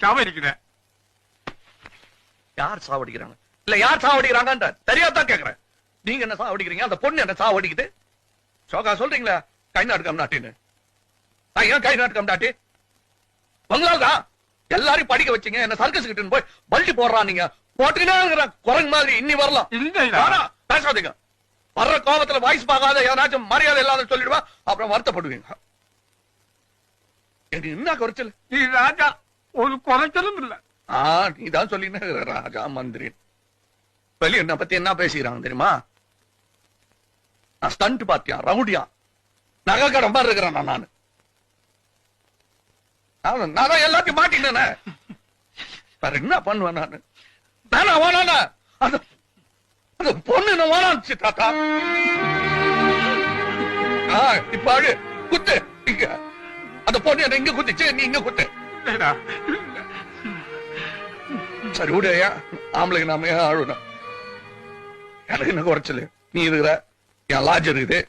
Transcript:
சாவடிக்கிறேன். யார் சாவடிக்கிறாங்க இல்ல யார் சாவடிக்கிறாங்க தெரியாதான் கேக்குறேன். நீங்க என்ன சாவடிக்கிறீங்க? அந்த பொண்ணு என்ன சாவடிக்குது? சோகா சொல்றீங்களா கை நாட்டுக்கம் நாட்டின்னு? ஏன் கை நாட்டுக்கம் நாட்டி? பங்களாவுக்கா எல்லாரையும் படிக்க வச்சீங்க, என்ன சர்க்கஸ் கிட்ட போய் பல்டி போடுறான். நீங்க போட்டீங்கன்னா குரங்கு மாதிரி இன்னி வரலாம். பேசாதீங்க. வர்ற கோபத்துல வாய்ஸ் பார்க்காத ஏதாச்சும் மரியாதை இல்லாத சொல்லிடுவா, அப்புறம் வருத்தப்படுவீங்க. என்ன குறைச்சல்? நீ ராஜா ஒரு குறைச்சலும் இல்ல. நீதான் சொல்லின ராஜா மந்திரி. வெளிய என்ன பத்தி என்ன பேசிக்கிறாங்க தெரியுமா? நான் ஸ்டண்ட் பாத்தியா, ரவுடியா, நகை கடன் மாதிரி இருக்கிறேன் நான் தான் எல்லாத்தையும் மாட்டினேன். வேற என்ன பண்ணுவேன் நானு? நானா வேணானா அந்த பொண்ணு என்ன வேணாச்சு தாத்தா. இப்ப அழு குத்து. இங்க அந்த பொண்ணு என்ன இங்க குத்துச்சு, நீ இங்க குத்து. சரி விடையா, ஆம்பளைக்கு நாம அழுணும். எனக்கு என்ன குறைச்சல்? நீ இருக்கிற, என் லாட்ஜ் இருக்குது.